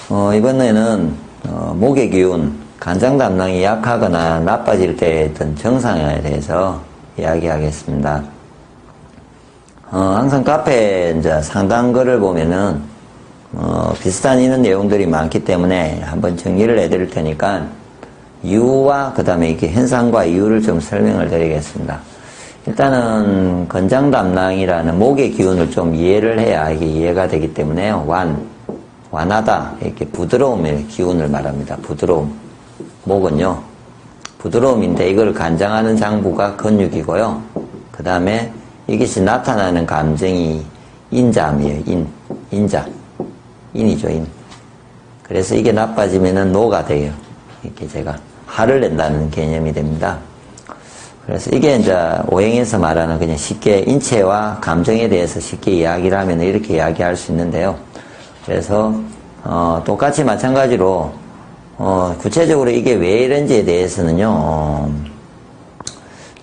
이번에는 목의 기운, 간장 담낭이 약하거나 나빠질 때의 어떤 증상에 대해서 이야기하겠습니다. 항상 카페 이제 상담글을 보면은 비슷한 이런 내용들이 많기 때문에 한번 정리를 해드릴 테니까 이유와 그 다음에 이렇게 현상과 이유를 좀 설명을 드리겠습니다. 일단은 건장담낭이라는 목의 기운을 좀 이해를 해야 이게 이해가 되기 때문에 완하다, 이렇게 부드러움의 기운을 말합니다. 부드러움. 목은요, 부드러움인데 이걸 간장하는 장부가 근육이고요. 그 다음에 이것이 나타나는 감정이 인자함이에요. 인자. 인이죠, 인. 그래서 이게 나빠지면은 노가 돼요. 이렇게 제가 화를 낸다는 개념이 됩니다. 그래서 이게 이제 오행에서 말하는 그냥 쉽게 인체와 감정에 대해서 쉽게 이야기를 하면 이렇게 이야기할 수 있는데요. 그래서 똑같이 마찬가지로 구체적으로 이게 왜 이런지에 대해서는요,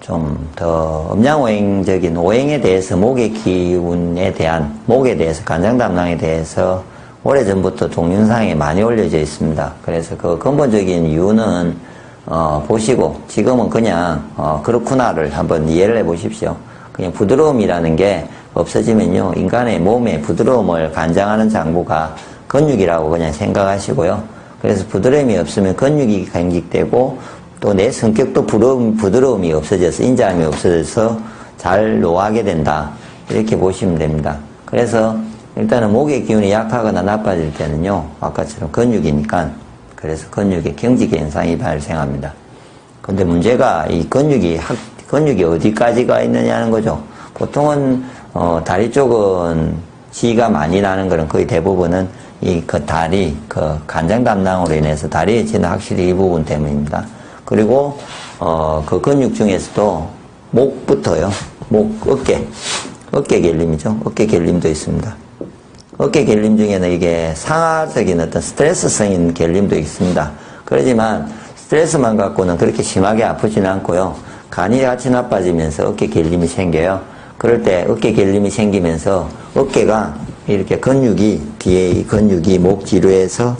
좀 더 음양오행적인 오행에 대해서 목의 기운에 대한 목에 대해서 간장담낭에 대해서 오래전부터 동영상에 많이 올려져 있습니다. 그래서 그 근본적인 이유는 보시고 지금은 그냥 그렇구나를 한번 이해를 해 보십시오. 그냥 부드러움이라는 게 없어지면요, 인간의 몸의 부드러움을 간장하는 장부가 근육이라고 그냥 생각하시고요. 그래서 부드러움이 없으면 근육이 경직되고 또 내 성격도 부드러움이 없어져서 인자함이 없어져서 잘 노하게 된다, 이렇게 보시면 됩니다. 그래서 일단은 목의 기운이 약하거나 나빠질 때는요, 아까처럼 근육이니까, 그래서 근육의 경직 현상이 발생합니다. 근데 문제가 이 근육이 어디까지가 있느냐는 거죠. 보통은 다리 쪽은 지가 많이 나는 거는 거의 대부분은 그 다리, 그 간장담낭으로 인해서 다리의 지는 확실히 이 부분 때문입니다. 그리고 그 근육 중에서도 목부터요, 어깨 결림이죠. 어깨 결림도 있습니다. 어깨 결림 중에는 이게 상하적인 어떤 스트레스성인 결림도 있습니다. 그렇지만 스트레스만 갖고는 그렇게 심하게 아프지는 않고요. 간이 같이 나빠지면서 어깨 결림이 생겨요. 그럴 때 어깨 결림이 생기면서 어깨가 이렇게 뒤에 이 근육이 목 지루해서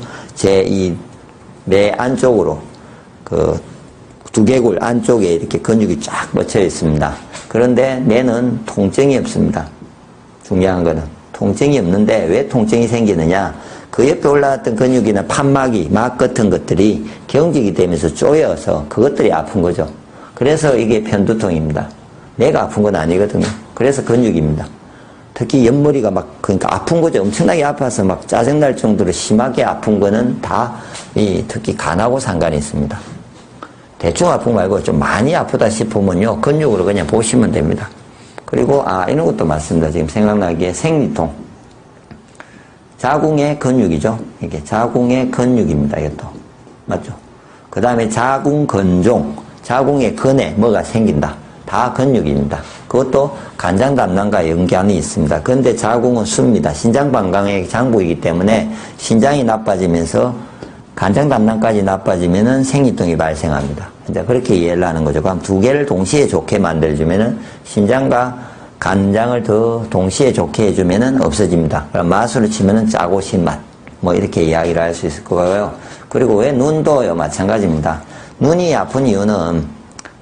내 안쪽으로 그 두개골 안쪽에 이렇게 근육이 쫙 뻗쳐 있습니다. 그런데 뇌는 통증이 없습니다. 중요한 거는 통증이 없는데 왜 통증이 생기느냐? 그 옆에 올라왔던 근육이나 판막이 막 같은 것들이 경직이 되면서 쪼여서 그것들이 아픈 거죠. 그래서 이게 편두통입니다. 내가 아픈 건 아니거든요. 그래서 근육입니다. 특히 옆머리가 그러니까 아픈 거죠. 엄청나게 아파서 막 짜증날 정도로 심하게 아픈 거는 다 특히 간하고 상관이 있습니다. 대충 아픈 거 말고 좀 많이 아프다 싶으면요, 근육으로 그냥 보시면 됩니다. 그리고 이런 것도 맞습니다. 지금 생각나기에 생리통. 자궁의 근육이죠. 이게 자궁의 근육입니다. 이것도. 맞죠? 그 다음에 자궁근종. 자궁의 근에 뭐가 생긴다. 다 근육입니다. 그것도 간장담낭과 연관이 있습니다. 그런데 자궁은 수입니다. 신장방광의 장부이기 때문에 신장이 나빠지면서 간장담낭까지 나빠지면은 생리통이 발생합니다. 이제 그렇게 이해를 하는 거죠. 그럼 두 개를 동시에 좋게 만들어주면은 신장과 간장을 더 동시에 좋게 해주면은 없어집니다. 그럼 맛으로 치면은 짜고 신맛. 이렇게 이야기를 할 수 있을 거고요. 그리고 왜 눈도요? 마찬가지입니다. 눈이 아픈 이유는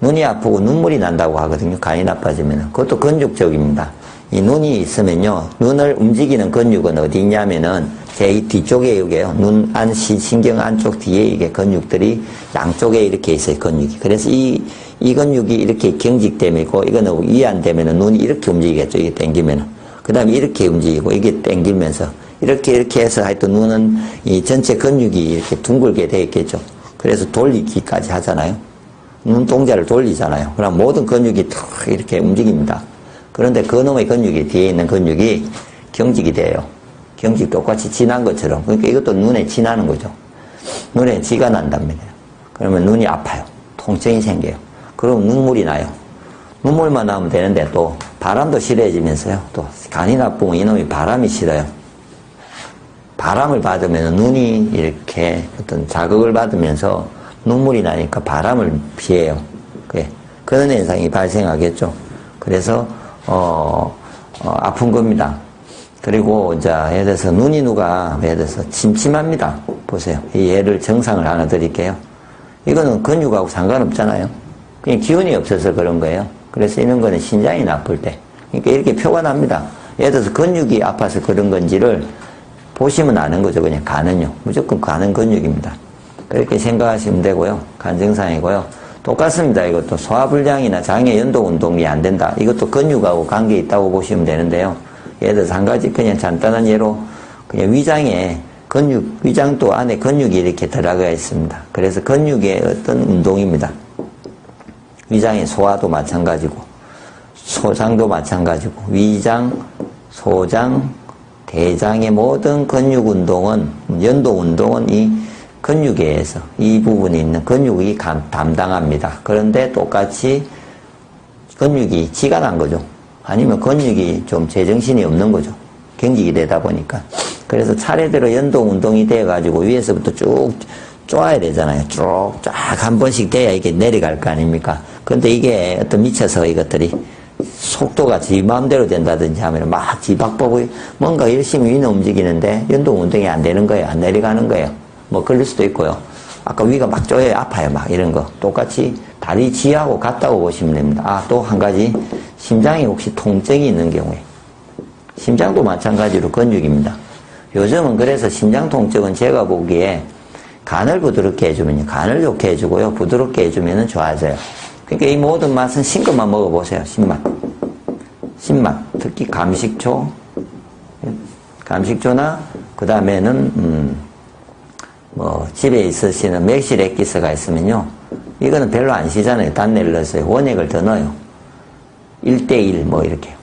눈이 아프고 눈물이 난다고 하거든요. 간이 나빠지면은. 그것도 근육적입니다. 이 눈이 있으면요, 눈을 움직이는 근육은 어디 있냐면은 제 뒤쪽에 여기에요. 눈 신경 안쪽 뒤에 이게 근육들이 양쪽에 이렇게 있어요. 근육이. 그래서 이 근육이 이렇게 경직되고 이거는 이완되면은 눈이 이렇게 움직이겠죠. 이게 당기면은. 그 다음에 이렇게 움직이고 이게 당기면서 이렇게 해서 하여튼 눈은 이 전체 근육이 이렇게 둥글게 되어 있겠죠. 그래서 돌리기까지 하잖아요. 눈동자를 돌리잖아요. 그럼 모든 근육이 탁 이렇게 움직입니다. 그런데 그놈의 근육이, 뒤에 있는 근육이 경직이 돼요. 경직 똑같이 진한 것처럼. 그러니까 이것도 눈에 진하는 거죠. 눈에 지가 난답니다. 그러면 눈이 아파요. 통증이 생겨요. 그럼 눈물이 나요. 눈물만 나오면 되는데 또 바람도 싫어지면서요. 또 간이 나쁘면 이놈이 바람이 싫어요. 바람을 받으면 눈이 이렇게 어떤 자극을 받으면서 눈물이 나니까 바람을 피해요. 그런 현상이 발생하겠죠. 그래서 아픈 겁니다. 그리고 이제 예를 들어서 눈이 누가 예를 들어서 침침합니다. 보세요. 이 예를 정상을 하나 드릴게요. 이거는 근육하고 상관없잖아요. 그냥 기운이 없어서 그런 거예요. 그래서 이런 거는 신장이 나쁠 때. 그러니까 이렇게 표가 납니다. 예를 들어서 근육이 아파서 그런 건지를 보시면 아는 거죠. 그냥 간은요. 무조건 간은 근육입니다. 그렇게 생각하시면 되고요. 간 증상이고요. 똑같습니다. 이것도 소화불량이나 장애 연동 운동이 안 된다. 이것도 근육하고 관계 있다고 보시면 되는데요. 예를 들어서 한 가지 그냥 간단한 예로 그냥 위장에 근육, 위장도 안에 근육이 이렇게 들어가 있습니다. 그래서 근육의 어떤 운동입니다. 위장의 소화도 마찬가지고 소장도 마찬가지고 위장, 소장, 대장의 모든 근육 운동은 연동 운동은 이 근육에 의해서 이 부분에 있는 근육이 담당합니다. 그런데 똑같이 근육이 지가 난 거죠. 아니면 근육이 좀 제정신이 없는 거죠. 경직이 되다 보니까. 그래서 차례대로 연동 운동이 돼가지고 위에서부터 쭉 쪼아야 되잖아요. 쭉 쫙 한 번씩 돼야 이게 내려갈 거 아닙니까? 근데 이게 어떤 미쳐서 이것들이 속도가 지 마음대로 된다든지 하면 막 지박보고 뭔가 열심히 위는 움직이는데 연동 운동이 안 되는 거예요. 안 내려가는 거예요. 뭐 그럴 수도 있고요. 아까 위가 막 쪼여요. 아파요. 막 이런 거. 똑같이 다리 지하고 같다고 보시면 됩니다. 아, 또 한 가지. 심장이 혹시 통증이 있는 경우에. 심장도 마찬가지로 근육입니다. 요즘은 그래서 심장 통증은 제가 보기에 간을 부드럽게 해주면요. 간을 좋게 해주고요. 부드럽게 해주면 좋아져요. 그러니까 이 모든 맛은 신 것만 먹어보세요. 신맛. 신맛. 특히 감식초. 감식초나, 그 다음에는, 집에 있으시는 맥실 액기스가 있으면요. 이거는 별로 안 시잖아요. 단내를 넣었어요. 원액을 더 넣어요. 1대1 뭐 이렇게.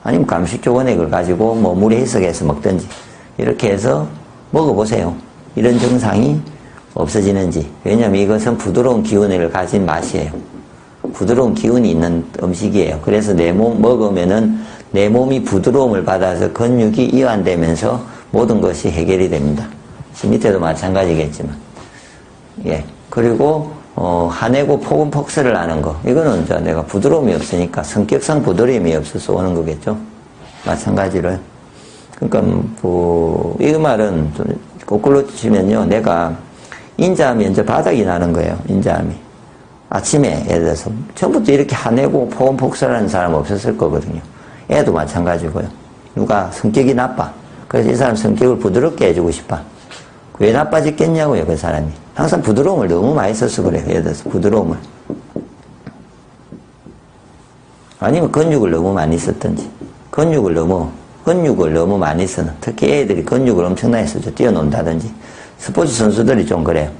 아니면 감식초 원액을 가지고 뭐 물에 희석해서 먹든지. 이렇게 해서 먹어보세요. 이런 증상이 없어지는지. 왜냐면 이것은 부드러운 기운을 가진 맛이에요. 부드러운 기운이 있는 음식이에요. 그래서 내 몸 먹으면은 내 몸이 부드러움을 받아서 근육이 이완되면서 모든 것이 해결이 됩니다. 밑에도 마찬가지겠지만. 예. 그리고, 화내고 폭은 폭설을 하는 거. 이거는 이제 내가 부드러움이 없으니까 성격상 부드러움이 없어서 오는 거겠죠. 마찬가지로. 그러니까, 이 말은 거꾸로 치면요. 내가 인자함이 이제 바닥이 나는 거예요. 인자함이. 아침에 예를 들어서 처음부터 이렇게 화내고 폭은 폭설하는 사람 없었을 거거든요. 애도 마찬가지고요. 누가 성격이 나빠. 그래서 이 사람 성격을 부드럽게 해주고 싶어. 왜 나빠졌겠냐고요, 그 사람이. 항상 부드러움을 너무 많이 써서 그래요. 예를 들어서 부드러움을. 아니면 근육을 너무 많이 썼든지. 근육을 너무 많이 쓰는. 특히 애들이 근육을 엄청나게 쓰죠. 뛰어논다든지. 스포츠 선수들이 좀 그래요.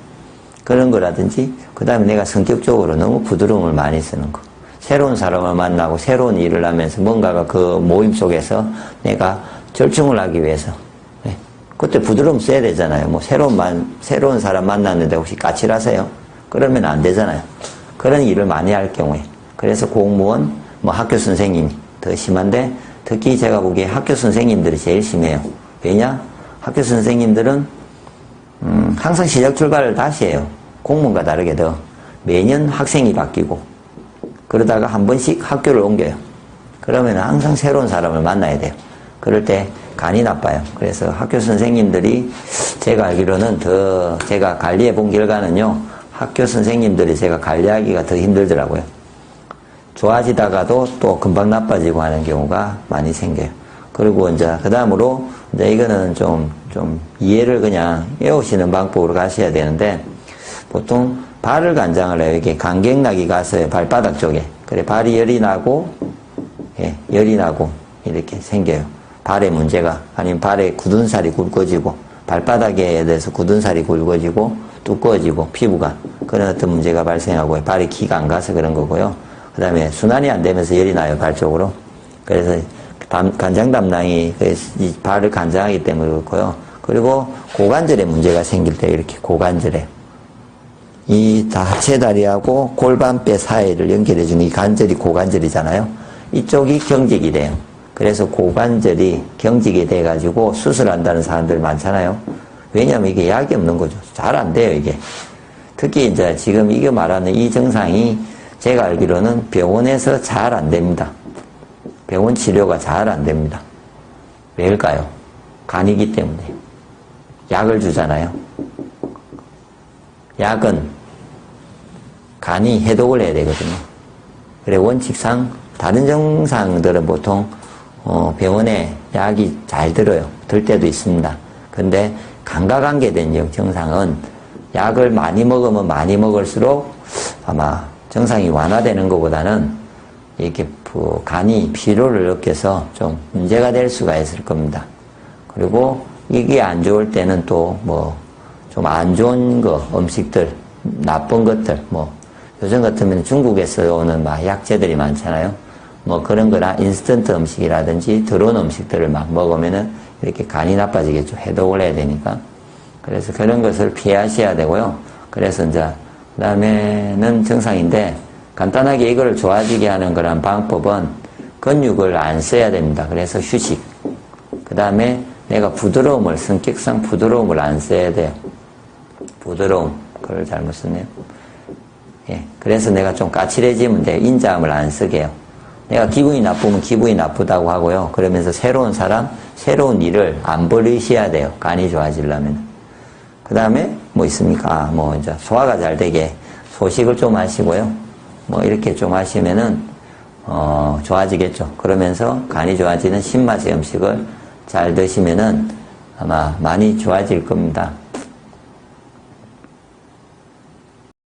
그런 거라든지. 그 다음에 내가 성격적으로 너무 부드러움을 많이 쓰는 거. 새로운 사람을 만나고 새로운 일을 하면서 뭔가가 그 모임 속에서 내가 절충을 하기 위해서. 그때 부드러움 써야 되잖아요. 뭐 새로운 사람 만났는데 혹시 까칠하세요? 그러면 안 되잖아요. 그런 일을 많이 할 경우에. 그래서 공무원, 뭐 학교 선생님이 더 심한데 특히 제가 보기에 학교 선생님들이 제일 심해요. 왜냐? 학교 선생님들은 항상 시작 출발을 다시 해요. 공무원과 다르게 더 매년 학생이 바뀌고 그러다가 한 번씩 학교를 옮겨요. 그러면 항상 새로운 사람을 만나야 돼요. 그럴 때 간이 나빠요. 그래서 학교 선생님들이 제가 알기로는 제가 관리해 본 결과는요. 학교 선생님들이 제가 관리하기가 더 힘들더라고요. 좋아지다가도 또 금방 나빠지고 하는 경우가 많이 생겨요. 그리고 이제 그 다음으로 이제 이거는 좀 이해를 그냥 외우시는 방법으로 가셔야 되는데 보통 발을 간장을 해요. 이게 간경락이 가서요. 발바닥 쪽에. 그래 발이 열이 나고 이렇게 생겨요. 발에 문제가 아니면 발에 굳은 살이 굵어지고 발바닥에 대해서 굳은 살이 굵어지고 두꺼워지고 피부가 그런 어떤 문제가 발생하고 발에 기가 안 가서 그런 거고요. 그 다음에 순환이 안 되면서 열이 나요. 발 쪽으로. 그래서 간장 담낭이 이 발을 간장하기 때문에 그렇고요. 그리고 고관절에 문제가 생길 때 이렇게 고관절에 이 하체 다리하고 골반뼈 사이를 연결해주는 이 관절이 고관절이잖아요. 이쪽이 경직이 돼요. 그래서 고관절이 경직이 돼가지고 수술한다는 사람들 많잖아요. 왜냐하면 이게 약이 없는 거죠. 잘 안 돼요, 이게. 특히 이제 지금 이게 말하는 이 증상이 제가 알기로는 병원에서 잘 안 됩니다. 병원 치료가 잘 안 됩니다. 왜일까요? 간이기 때문에. 약을 주잖아요. 약은 간이 해독을 해야 되거든요. 그래, 원칙상 다른 증상들은 보통 병원에 약이 잘 들어요. 들 때도 있습니다. 근데 간과 관계된 증상은 약을 많이 먹으면 많이 먹을수록 아마 증상이 완화되는 것보다는 이렇게 간이 피로를 느껴서 좀 문제가 될 수가 있을 겁니다. 그리고 이게 안 좋을 때는 또 좀 안 좋은 음식들, 나쁜 것들, 요즘 같으면 중국에서 오는 막 약재들이 많잖아요. 그런 거나 인스턴트 음식이라든지 더러운 음식들을 막 먹으면은 이렇게 간이 나빠지겠죠. 해독을 해야 되니까. 그래서 그런 것을 피하셔야 되고요. 그래서 이제, 그 다음에는 증상인데, 간단하게 이거를 좋아지게 하는 그런 방법은 근육을 안 써야 됩니다. 그래서 휴식. 그 다음에 내가 성격상 부드러움을 안 써야 돼요. 부드러움. 그걸 잘못 썼네요. 예. 그래서 내가 좀 까칠해지면 돼요. 인자함을 안 쓰게 해요. 내가 기분이 나쁘면 기분이 나쁘다고 하고요. 그러면서 새로운 사람, 새로운 일을 안 벌이셔야 돼요. 간이 좋아지려면. 그 다음에 뭐 있습니까? 이제 소화가 잘 되게 소식을 좀 하시고요. 이렇게 좀 하시면은, 좋아지겠죠. 그러면서 간이 좋아지는 신맛의 음식을 잘 드시면은 아마 많이 좋아질 겁니다.